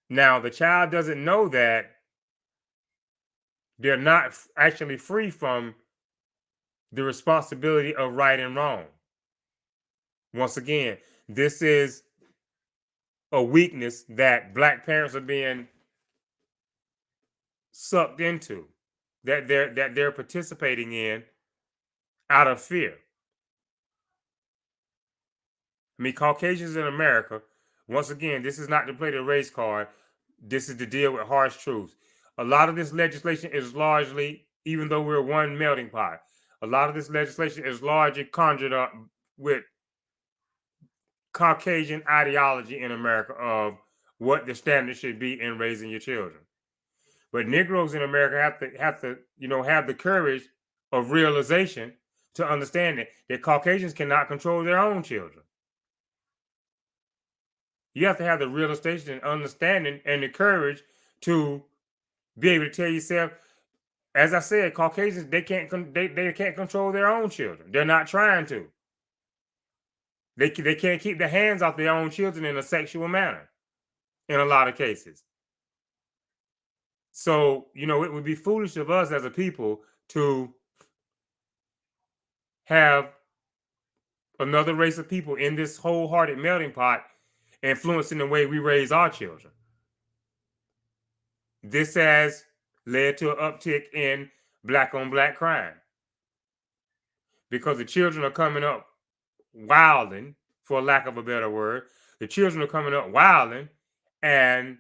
Now, the child doesn't know that they're not actually free from the responsibility of right and wrong. Once again, this is a weakness that Black parents are being sucked into, that they're participating in out of fear. I mean, Caucasians in America, once again, this is not to play the race card. This is to deal with harsh truths. A lot of this legislation is largely, even though we're one melting pot, a lot of this legislation is largely conjured up with Caucasian ideology in America of what the standard should be in raising your children. But Negroes in America have the courage of realization to understand that Caucasians cannot control their own children. You have to have the realization and understanding and the courage to be able to tell yourself, as I said, Caucasians they can't control their own children. They're not trying to. They can't keep their hands off their own children in a sexual manner in a lot of cases. So, it would be foolish of us as a people to have another race of people in this wholehearted melting pot influencing the way we raise our children. This has led to an uptick in Black on Black crime because the children are coming up wilding, for lack of a better word. The children are coming up wilding, and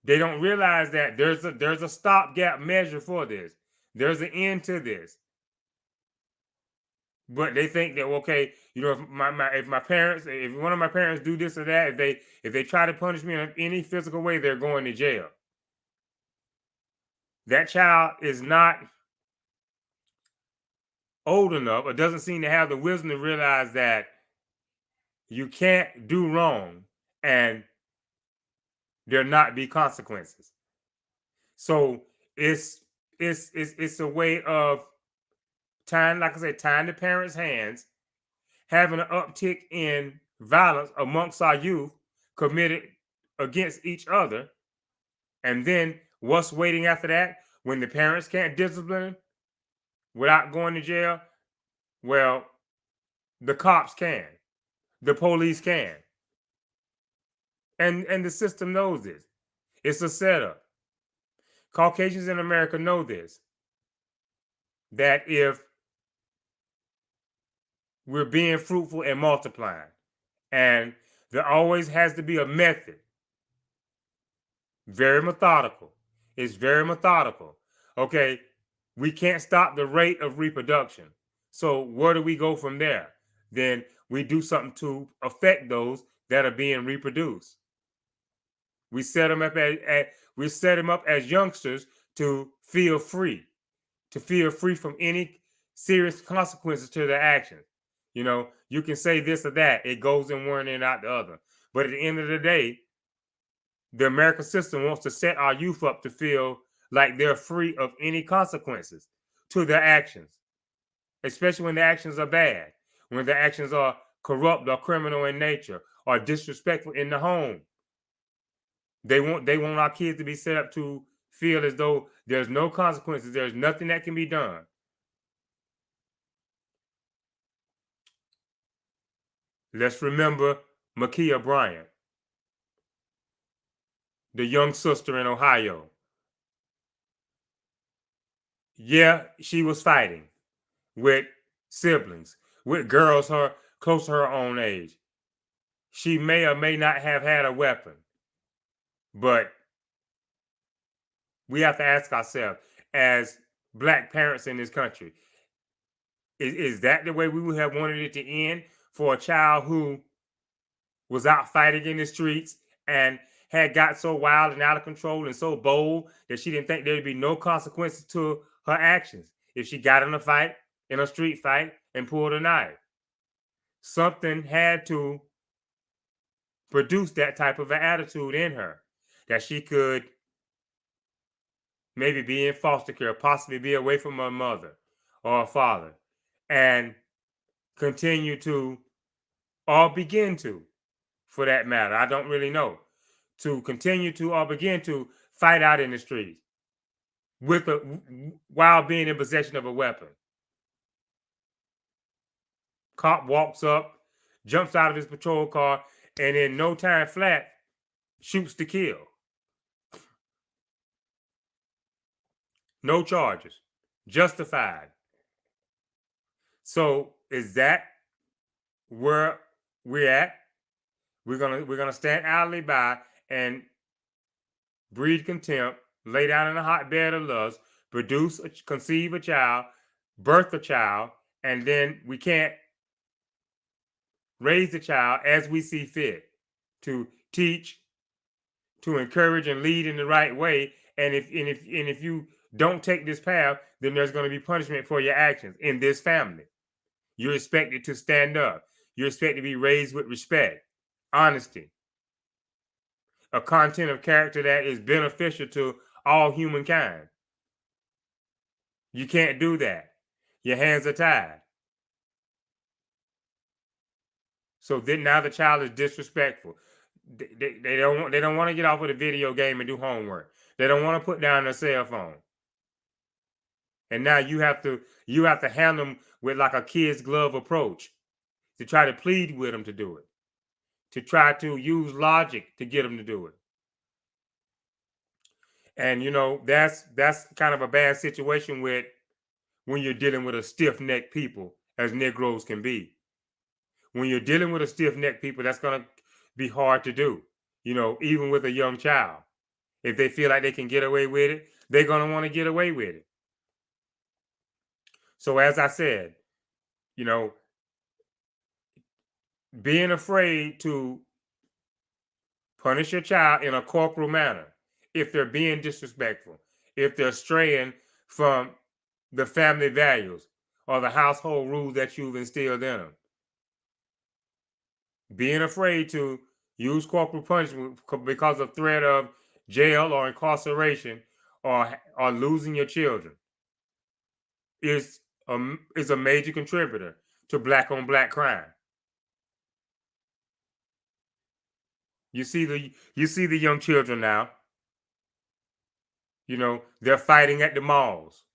they don't realize that there's a stopgap measure for this. There's an end to this. But they think that, okay, if my parents, if one of my parents do this or that, if they try to punish me in any physical way, they're going to jail. That child is not old enough or doesn't seem to have the wisdom to realize that you can't do wrong and there not be consequences. So it's a way of tying, like I said, tying the parents' hands, having an uptick in violence amongst our youth committed against each other. And then what's waiting after that? When the parents can't discipline without going to jail, well, the cops can, the police can. And the system knows this. It's a setup. Caucasians in America know this. That if we're being fruitful and multiplying, and there always has to be a method, very methodical. It's very methodical. Okay, we can't stop the rate of reproduction. So where do we go from there? Then we do something to affect those that are being reproduced. We set them up as youngsters to feel free from any serious consequences to their actions. You can say this or that. It goes in one and out the other. But at the end of the day, the American system wants to set our youth up to feel like they're free of any consequences to their actions, especially when the actions are bad, when the actions are corrupt or criminal in nature or disrespectful in the home. They want our kids to be set up to feel as though there's no consequences, there's nothing that can be done. Let's remember Ma'Khia Bryant, the young sister in Ohio. Yeah, she was fighting with siblings, with girls close to her own age. She may or may not have had a weapon, but we have to ask ourselves, as Black parents in this country, is that the way we would have wanted it to end for a child who was out fighting in the streets and had got so wild and out of control and so bold that she didn't think there'd be no consequences to her actions if she got in a street fight and pulled a knife? Something had to produce that type of an attitude in her, that she could maybe be in foster care, possibly be away from her mother or her father, and continue to, or begin to, for that matter, I don't really know, to continue to or begin to fight out in the streets while being in possession of a weapon. Cop walks up, jumps out of his patrol car, and in no time flat, shoots to kill. No charges. Justified. So is that where we're at? We're gonna stand idly by and breed contempt, lay down in a hotbed of lust, conceive a child, birth a child, and then we can't raise the child as we see fit to teach, to encourage and lead in the right way. And if you don't take this path, then there's going to be punishment for your actions in this family. You're expected to stand up. You're expected to be raised with respect, honesty, a content of character that is beneficial to all humankind. You can't do that. Your hands are tied. So then now the child is disrespectful. They don't want to get off of the video game and do homework. They don't want to put down their cell phone. And now you have to handle them with like a kid's glove approach to try to plead with them to do it, to try to use logic to get them to do it. And that's kind of a bad situation when you're dealing with a stiff-necked people, as Negroes can be. When you're dealing with a stiff-necked people, that's going to be hard to do, even with a young child. If they feel like they can get away with it, they're going to want to get away with it. So as I said, being afraid to punish your child in a corporal manner, if they're being disrespectful, if they're straying from the family values or the household rules that you've instilled in them. Being afraid to use corporal punishment because of threat of jail or incarceration or losing your children is a major contributor to black on black crime. You see the young children now. They're fighting at the malls.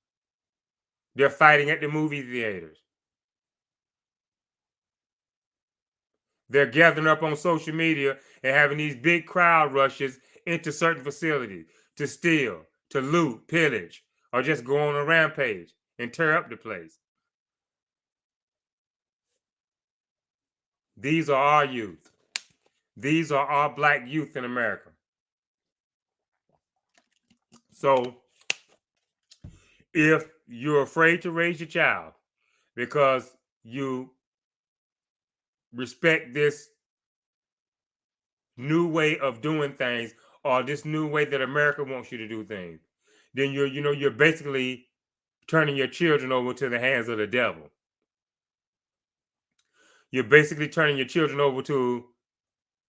They're fighting at the movie theaters. They're gathering up on social media and having these big crowd rushes into certain facilities to steal, to loot, pillage, or just go on a rampage and tear up the place. These are our youth. These are our black youth in America. So if you're afraid to raise your child because you respect this new way of doing things or this new way that America wants you to do things, then you're basically turning your children over to the hands of the devil. You're basically turning your children over to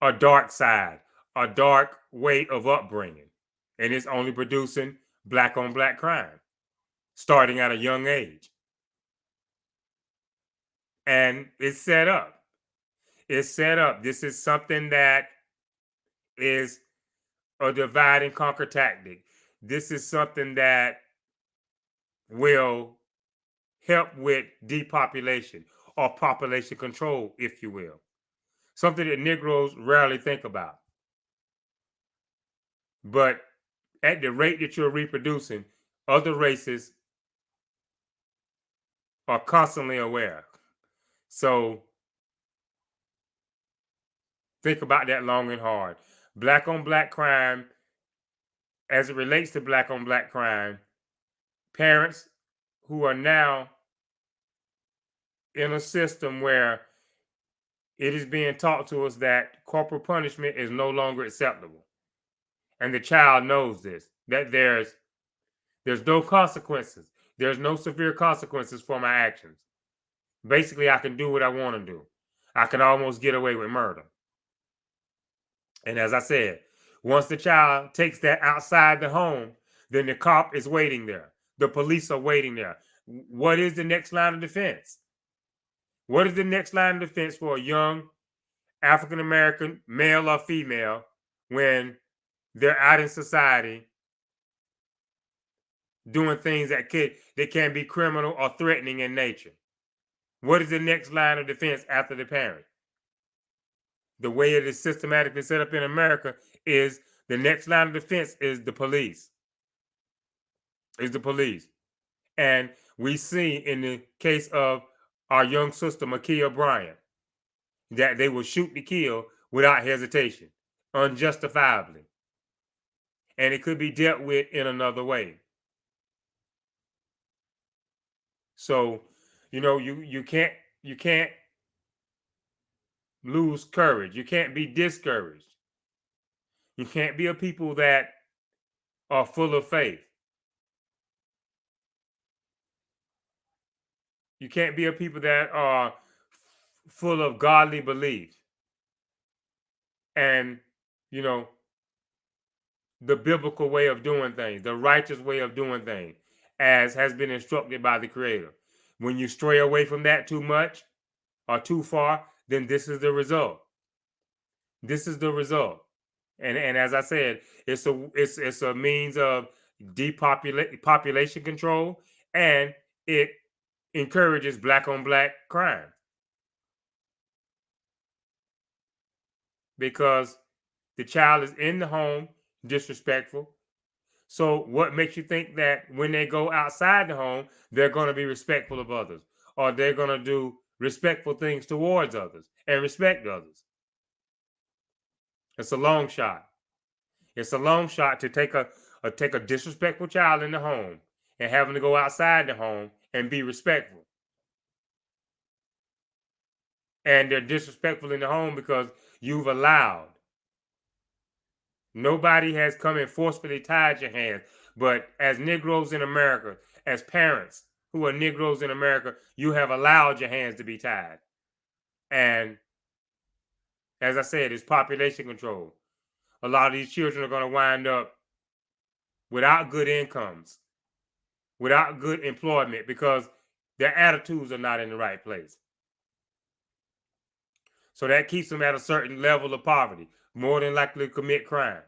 a dark side, a dark way of upbringing. And it's only producing black on black crime, starting at a young age. And it's set up. It's set up. This is something that is a divide and conquer tactic. This is something that will help with depopulation or population control, if you will. Something that Negroes rarely think about. But at the rate that you're reproducing, other races are constantly aware. So think about that long and hard. Black on black crime, as it relates to black on black crime, parents who are now in a system where it is being taught to us that corporal punishment is no longer acceptable. And the child knows this, that there's no consequences. There's no severe consequences for my actions. Basically, I can do what I want to do. I can almost get away with murder. And as I said, once the child takes that outside the home, then the cop is waiting there. The police are waiting there. What is the next line of defense? What is the next line of defense for a young African American, male or female, when they're out in society doing things that can be criminal or threatening in nature? What is the next line of defense after the parent? The way it is systematically set up in America is the next line of defense is the police. Is the police. And we see in the case of our young sister, Ma'Khia Bryant, that they will shoot to kill without hesitation, unjustifiably. And it could be dealt with in another way. So, you can't lose courage. You can't be discouraged. You can't be a people that are full of faith. You can't be a people that are full of godly belief and, you know, the biblical way of doing things, the righteous way of doing things, as has been instructed by the Creator. When you stray away from that too much or too far, then this is the result. This is the result. And as I said, it's a means of population control, and it encourages black on black crime because the child is in the home disrespectful. So what makes you think that when they go outside the home, they're going to be respectful of others, or they're going to do respectful things towards others and respect others? It's a long shot. It's a long shot to take a disrespectful child in the home and have them to go outside the home and be respectful. And they're disrespectful in the home because you've allowed. Nobody has come and forcefully tied your hands. But as Negroes in America, as parents who are Negroes in America, you have allowed your hands to be tied. And as I said, it's population control. A lot of these children are going to wind up without good incomes, without good employment, because their attitudes are not in the right place. So that keeps them at a certain level of poverty, more than likely to commit crime.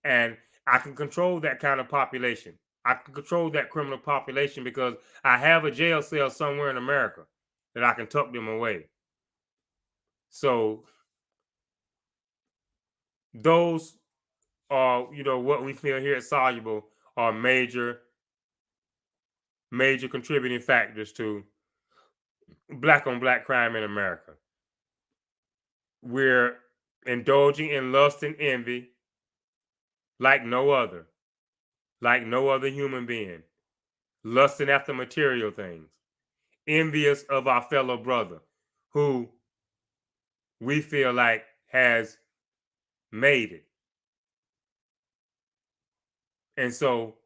And I can control that kind of population. I can control that criminal population because I have a jail cell somewhere in America that I can tuck them away. So those are, what we feel here at Soluble are major contributing factors to black on black crime in America. We're indulging in lust and envy like no other human being, lusting after material things, envious of our fellow brother who we feel like has made it. And so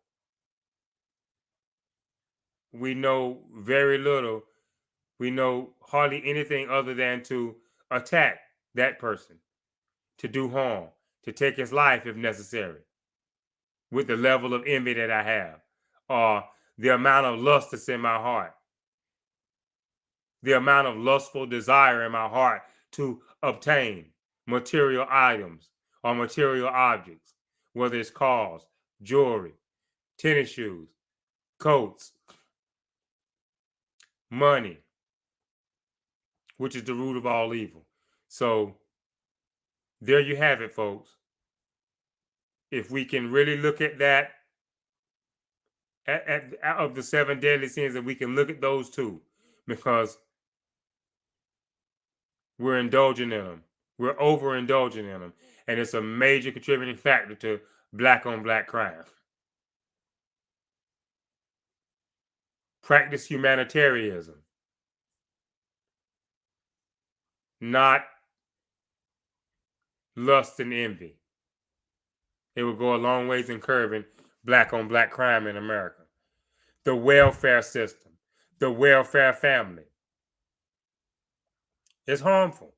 we know very little. We know hardly anything other than to attack that person, to do harm, to take his life if necessary, with the level of envy that I have, or the amount of lust that's in my heart, the amount of lustful desire in my heart to obtain material items or material objects, whether it's cars, jewelry, tennis shoes, coats, money, which is the root of all evil. So there you have it, folks. If we can really look at that, of the 7 deadly sins, and we can look at those two, because we're indulging in them. We're overindulging in them. And it's a major contributing factor to black on black crime. Practice humanitarianism, not lust and envy. It will go a long ways in curbing black on black crime in America. The welfare system, the welfare family. It's harmful.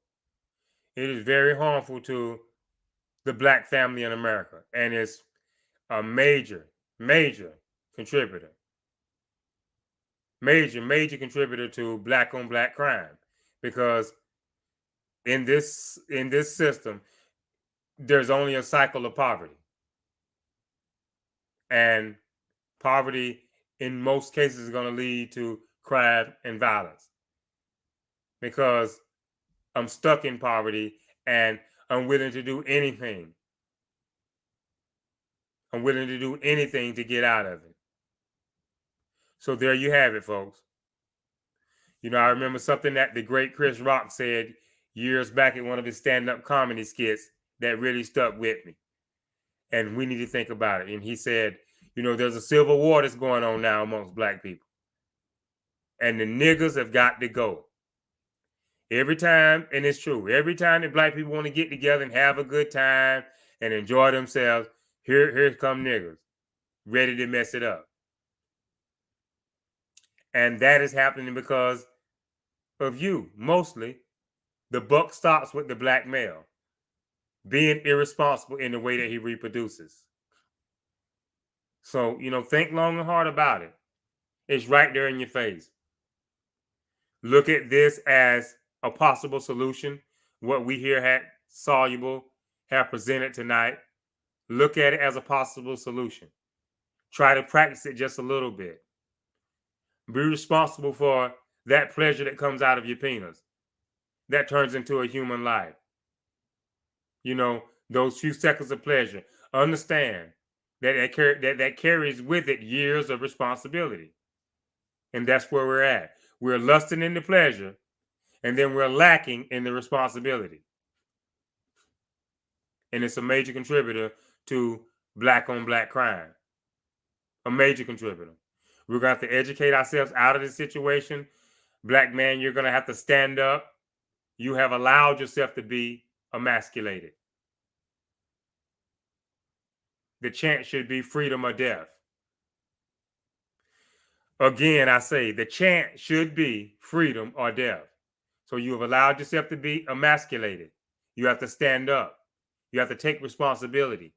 It is very harmful to the black family in America. And it's a major contributor. Major contributor to black on black crime. Because in this system, there's only a cycle of poverty. And poverty in most cases is going to lead to crime and violence. because I'm stuck in poverty and I'm willing to do anything. I'm willing to do anything to get out of it. So there you have it, folks. You know, I remember something that the great Chris Rock said years back in one of his stand-up comedy skits that really stuck with me. And we need to think about it. And he said, you know, there's a civil war that's going on now amongst black people. And the niggas have got to go. Every time, and it's true, every time that black people want to get together and have a good time and enjoy themselves, here come niggas ready to mess it up. And that is happening because of you, mostly. The buck stops with the black male being irresponsible in the way that he reproduces. So, you know, think long and hard about it. It's right there in your face. Look at this as a possible solution. What we here at Soluble have presented tonight. Look at it as a possible solution. Try to practice it just a little bit. Be responsible for that pleasure that comes out of your penis. That turns into a human life. You know, those few seconds of pleasure. Understand that carries with it years of responsibility. And that's where we're at. We're lusting in the pleasure, and then we're lacking in the responsibility. And it's a major contributor to black on black crime. A major contributor. We're going to have to educate ourselves out of this situation. Black man, you're going to have to stand up. You have allowed yourself to be emasculated. The chant should be freedom or death. Again, I say the chant should be freedom or death. So you have allowed yourself to be emasculated. You have to stand up. You have to take responsibility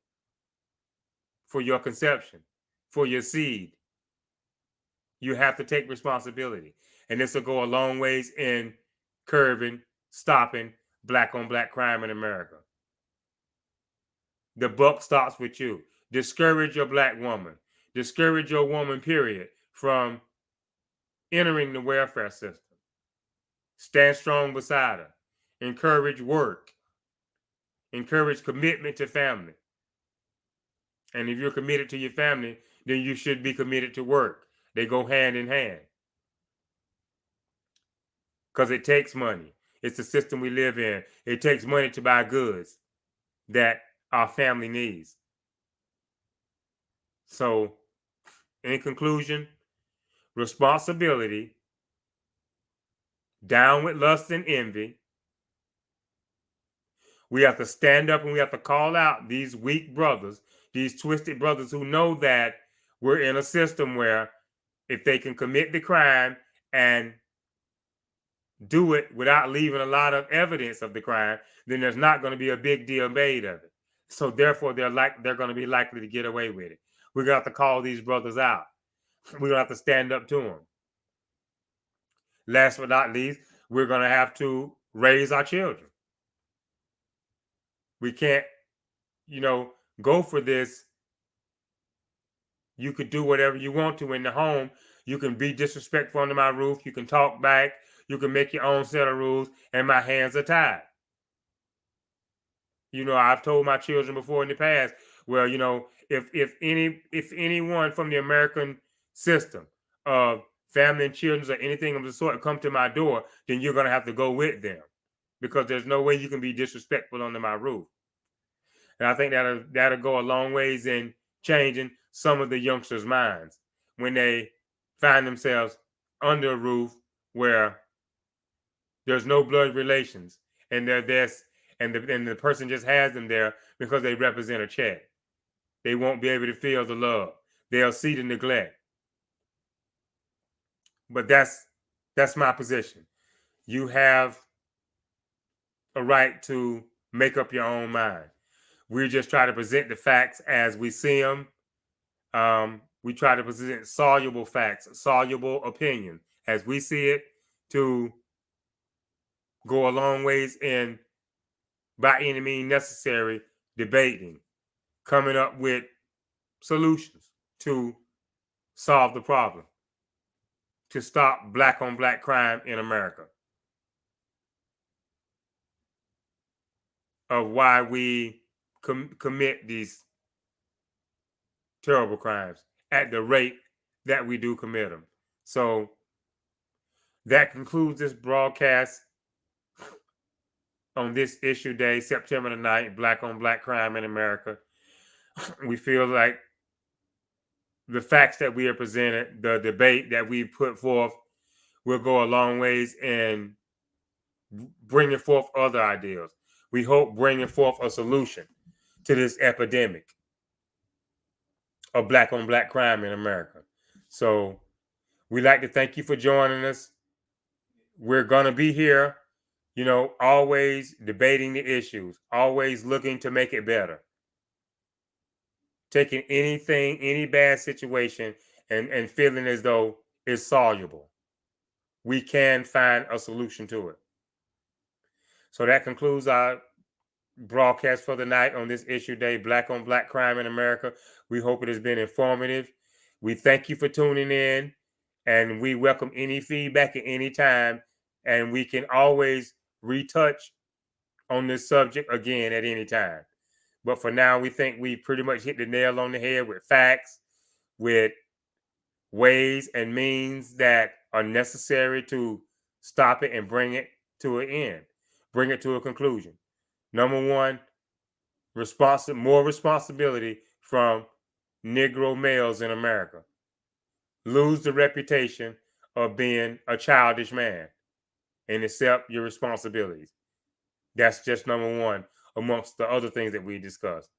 for your conception, for your seed. You have to take responsibility. And this will go a long ways in curbing, stopping black on black crime in America. The buck stops with you. Discourage your black woman. Discourage your woman, period, from entering the welfare system. Stand strong beside her. Encourage work. Encourage commitment to family. And if you're committed to your family, then you should be committed to work. They go hand in hand. Because it takes money. It's the system we live in. It takes money to buy goods that our family needs. So, in conclusion, responsibility, down with lust and envy. We have to stand up and we have to call out these weak brothers, these twisted brothers who know that we're in a system where if they can commit the crime and do it without leaving a lot of evidence of the crime, then there's not going to be a big deal made of it. So therefore, they're going to be likely to get away with it. We're going to have to call these brothers out. We're going to have to stand up to them. Last but not least, we're going to have to raise our children. We can't, go for this. You could do whatever you want to in the home. You can be disrespectful under my roof. You can talk back. You can make your own set of rules, and my hands are tied. I've told my children before in the past, well, if anyone from the American system of family and children or anything of the sort come to my door, then you're going to have to go with them, because there's no way you can be disrespectful under my roof. And I think that'll go a long ways in changing some of the youngsters' minds when they find themselves under a roof where there's no blood relations, and they're this, and the person just has them there because they represent a check. They won't be able to feel the love. They'll see the neglect. But that's my position. You have a right to make up your own mind. We just try to present the facts as we see them. We try to present soluble facts, soluble opinion as we see it, to go a long ways in, by any means necessary, debating, coming up with solutions to solve the problem, to stop black on black crime in America. of why we commit these terrible crimes at the rate that we do commit them. So that concludes this broadcast on this issue day, September the 9th, Black on Black Crime in America. We feel like the facts that we have presented, the debate that we put forth, will go a long ways in bringing forth other ideas. We hope bringing forth a solution to this epidemic of Black on Black crime in America. So we'd like to thank you for joining us. We're going to be here, always debating the issues, always looking to make it better. Taking anything, any bad situation, and feeling as though it's soluble. We can find a solution to it. So that concludes our broadcast for the night on this issue day, Black on Black crime in America. We hope it has been informative. We thank you for tuning in, and we welcome any feedback at any time, and we can always retouch on this subject again at any time. But for now, we think we pretty much hit the nail on the head with facts, with ways and means that are necessary to stop it and bring it to an end, bring it to a conclusion. Number one, more responsibility from Negro males in America. Lose the reputation of being a childish man and accept your responsibilities. That's just number one amongst the other things that we discussed.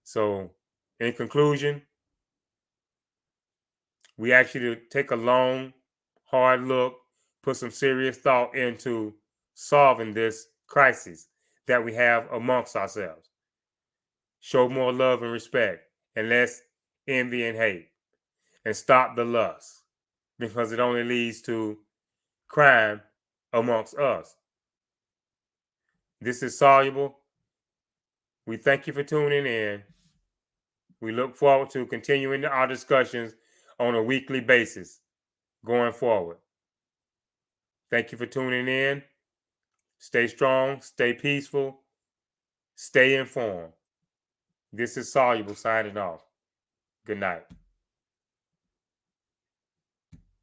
So, in conclusion, we ask you to take a long, hard look, put some serious thought into solving this crisis that we have amongst ourselves. Show more love and respect and less envy and hate. And stop the lust, because it only leads to crime amongst us. This is Soluble. We thank you for tuning in. We look forward to continuing our discussions on a weekly basis going forward. Thank you for tuning in. Stay strong, stay peaceful, stay informed. This is Soluble signing off. Good night.